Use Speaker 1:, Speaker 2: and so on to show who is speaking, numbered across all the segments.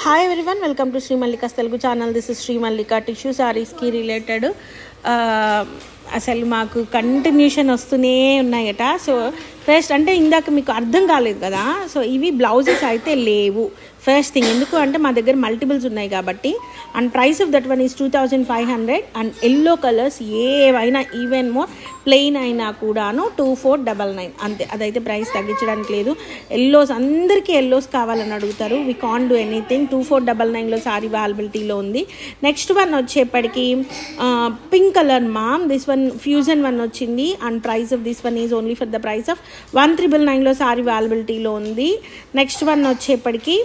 Speaker 1: Hi everyone, welcome to Sri Mallika's Telugu channel. This is Sri Mallika. Tissue sarees ki related అసలు మాకు continuation వస్తూనే ఉన్నాయట. So first అంటే ఇందాక మీకు అర్థం కాలేదు కదా, సో ఇవి బ్లౌజెస్ అయితే లేవు ఫస్ట్ థింగ్. ఎందుకు అంటే మా దగ్గర మల్టిపుల్స్ ఉన్నాయి కాబట్టి. And price of that one is 2500. And yellow colours ఏవైనా ఈవెన్ మోర్ ప్లెయిన్ అయినా కూడాను 2499 అంతే. అదైతే ప్రైస్ తగ్గించడానికి లేదు. ఎల్లోస్ అందరికీ ఎల్లోస్ కావాలని అడుగుతారు. We can't do anything. 2499లో సారీ అవైలబిలిటీలో ఉంది. నెక్స్ట్ వన్ వచ్చేప్పటికి pink colour ma'am. This one fusion one వచ్చింది. And price of this one is only for the price of 1999లో సారీ అవైలబిలిటీలో ఉంది. నెక్స్ట్ వన్ వచ్చేప్పటికి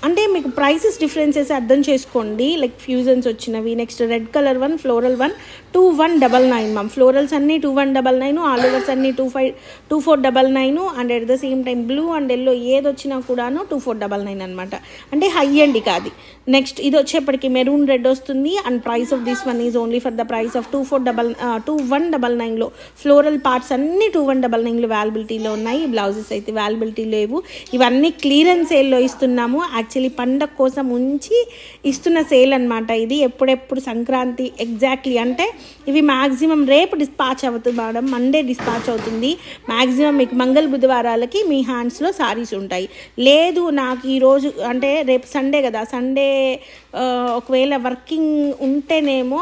Speaker 1: అంటే మీకు ప్రైసెస్ డిఫరెన్సెస్ అర్థం చేసుకోండి. లైక్ ఫ్యూజన్స్ వచ్చినవి. Next red colour one, floral one 2199 ma'am. Florals అన్నీ 2199, ఆల్ ఓవర్స్ అన్నీ 2499. And at the same time blue and yellow ఏది వచ్చినా కూడాను 2499 అనమాట. అంటే హై అండ్ కాదు. నెక్స్ట్ ఇది వచ్చేప్పటికి మెరూన్ రెడ్ వస్తుంది. And price of this one is only for the price of 2199లో ఫ్లోరల్ పార్ట్స్ అన్నీ 2199లో అవైలబిలిటీలో ఉన్నాయి. బ్లౌజెస్ అయితే అవైలబిలిటీ లేవు. ఇవన్నీ క్లియరెన్స్ సేల్లో ఇస్తున్నాము. యాక్చువల్లీ పండగ కోసం ఉంచి ఇస్తున్న సేల్ అనమాట ఇది. ఎప్పుడెప్పుడు సంక్రాంతి ఎగ్జాక్ట్లీ అంటే ఇవి మ్యాక్సిమం రేపు డిస్పాచ్ అవుతుంది మేడం, మండే డిస్పాచ్ అవుతుంది. మ్యాక్సిమం మీకు మంగళ బుధవారాలకి మీ హ్యాండ్స్లో సారీస్ ఉంటాయి. లేదు నాకు ఈరోజు అంటే రేపు సండే కదా, సండే ఒకవేళ వర్కింగ్ ఉంటేనేమో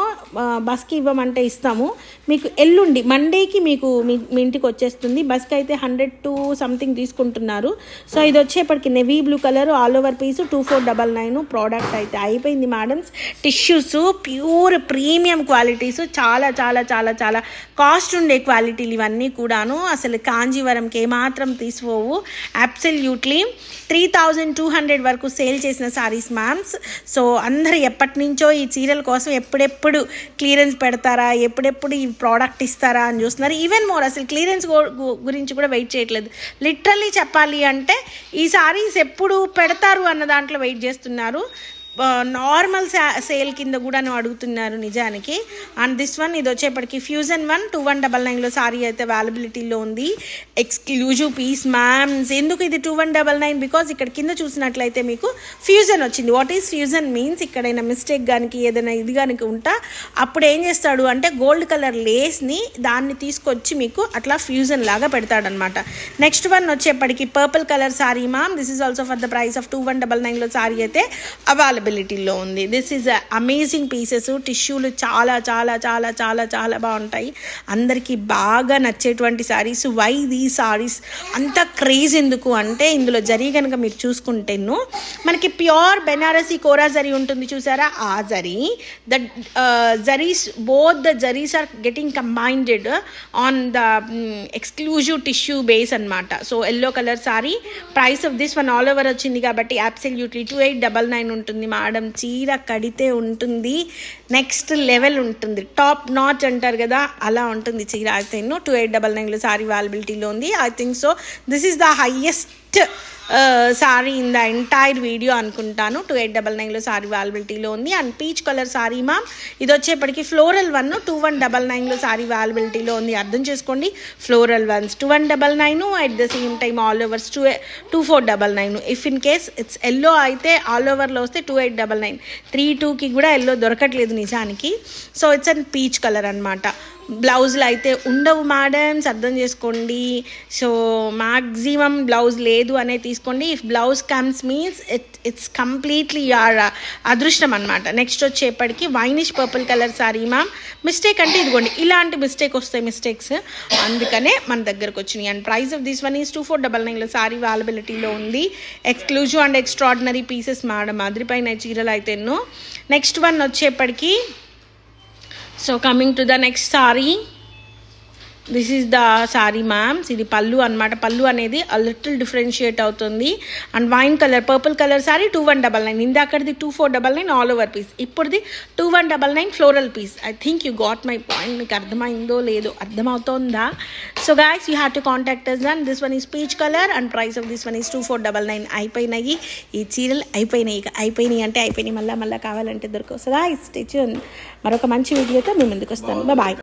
Speaker 1: బస్కి ఇవ్వమంటే ఇస్తాము. మీకు ఎల్లుండి మండేకి మీకు మీ ఇంటికి వచ్చేస్తుంది. బస్కి అయితే 100 సంథింగ్ తీసుకుంటున్నారు. సో ఇది వచ్చేప్పటికి navy blue colour all over piece 2499. Product అయితే అయిపోయింది madams. Tissues pure premium qualities, చాలా చాలా చాలా చాలా కాస్ట్ ఉండే క్వాలిటీలు ఇవన్నీ కూడాను. అసలు కాంజీవరంకి ఏమాత్రం తీసుకోవు. అబ్సల్యూట్లీ 3200 వరకు సేల్ చేసిన సారీస్ మ్యామ్స్. సో అందరు ఎప్పటి నుంచో ఈ చీరల కోసం ఎప్పుడెప్పుడు క్లియరెన్స్ పెడతారా, ఎప్పుడెప్పుడు ఈ ప్రోడక్ట్ ఇస్తారా అని చూస్తున్నారు. ఈవెన్ మోర్ అసలు క్లియరెన్స్ గురించి కూడా వెయిట్ చేయట్లేదు. లిటరల్లీ చెప్పాలి అంటే ఈ సారీస్ ఎప్పుడు పెడతారు అన్న దాంట్లో వెయిట్ చేస్తున్నారు. నార్మల్ సేల్ కింద కూడా అడుగుతున్నారు నిజానికి. అండ్ దిస్ వన్ ఇది వచ్చేప్పటికి ఫ్యూజన్ వన్ 2199లో సారీ అయితే అవైలబిలిటీలో ఉంది. Exclusive piece ma'ams. ఎందుకు ఇది 2199? బికాజ్ ఇక్కడ కింద చూసినట్లయితే మీకు ఫ్యూజన్ వచ్చింది. వాట్ ఈస్ ఫ్యూజన్ మీన్స్, ఇక్కడైనా మిస్టేక్ కానీ ఏదైనా ఇది కానీ ఉంటా అప్పుడు ఏం చేస్తాడు అంటే గోల్డ్ కలర్ లేస్ని దాన్ని తీసుకొచ్చి మీకు అట్లా ఫ్యూజన్ లాగా పెడతాడనమాట. నెక్స్ట్ వన్ వచ్చేప్పటికి purple colour sari ma'am. This is also for the price of 2199లో సారీ అయితే అవైలబిలిటీలో ఉంది. This is amazing pieces. టిష్యూలు చాలా చాలా చాలా చాలా చాలా బాగుంటాయి. అందరికీ బాగా నచ్చేటువంటి సారీస్. వై దీ సారీస్ అంత క్రేజ్ ఎందుకు అంటే ఇందులో జరీ కనుక మీరు చూసుకుంటేను మనకి ప్యూర్ బెనారసీ కోరా జరీ ఉంటుంది చూసారా, ఆ zari. The zaris both the zaris are getting combined on the exclusive tissue base అనమాట. So yellow colour sari. Price of this one all over వచ్చింది కాబట్టి అబ్సల్యూట్లీ 2899 ఉంటుంది మేడం. చీర కడితే ఉంటుంది నెక్స్ట్ లెవెల్ ఉంటుంది. టాప్ నాచ్ అంటారు కదా, అలా ఉంటుంది చీర అయితే. 2899లో సారీ అవైలబిలిటీలో ఉంది. I think so this is the highest sorry in the entire video అనుకుంటాను. 2899లో సారీ అవైలబిలిటీలో ఉంది. And peach colour sari ma'am. ఇది వచ్చేప్పటికి ఫ్లోరల్ వన్ 2199లో సారీ అవైలబిలిటీలో ఉంది. అర్థం చేసుకోండి, floral once 2199, at the same time all overs 2499. If in case it's yellow అయితే ఆల్ ఓవర్లో వస్తే 2899. 32కి కూడా ఎల్లో దొరకట్లేదు నిజానికి. So it's and peach colour అనమాట. బ్లౌజులు అయితే ఉండవు మేడమ్స్, అర్థం చేసుకోండి. సో మ్యాక్సిమం బ్లౌజ్ లేదు అనే తీసుకోండి. If blouse comes means it's completely యార్ అదృష్టం అనమాట. నెక్స్ట్ వచ్చేప్పటికి winish purple colour sari ma'am. Mistake అంటే ఇదిగోండి ఇలాంటి మిస్టేక్ వస్తాయి, మిస్టేక్స్ అందుకనే మన దగ్గరకు వచ్చినాయి. And price of this one is 2499లో సారీ అవైలబిలిటీలో ఉంది. Exclusive and extraordinary pieces madam. అదిరిపైన చీరలు అయితే ఎన్నో. నెక్స్ట్ వన్ వచ్చేప్పటికి so coming to the next sari. This is the sari ma'ams. ఇది పళ్ళు అనమాట. పళ్ళు అనేది లిటిల్ డిఫరెన్షియేట్ అవుతుంది. And wine colour purple colour sari 2199. ఇందాకది 2499 ఆల్ ఓవర్ పీస్. ఇప్పుడుది 2199 floral piece. I think you got my point. మీకు అర్థమైందో లేదో, అర్థమవుతుందా? So guys you have to contact us. And this one is peach colour and price of this one is 2499. అయిపోయినాయి ఈ చీరలు, అయిపోయినాయి. ఇక అయిపోయినాయి అంటే అయిపోయినాయి, మళ్ళీ కావాలంటే దొరకవు. So guys stay tune. మరొక మంచి వీడియోతో మీ ముందుకు వస్తాను. బాయ్.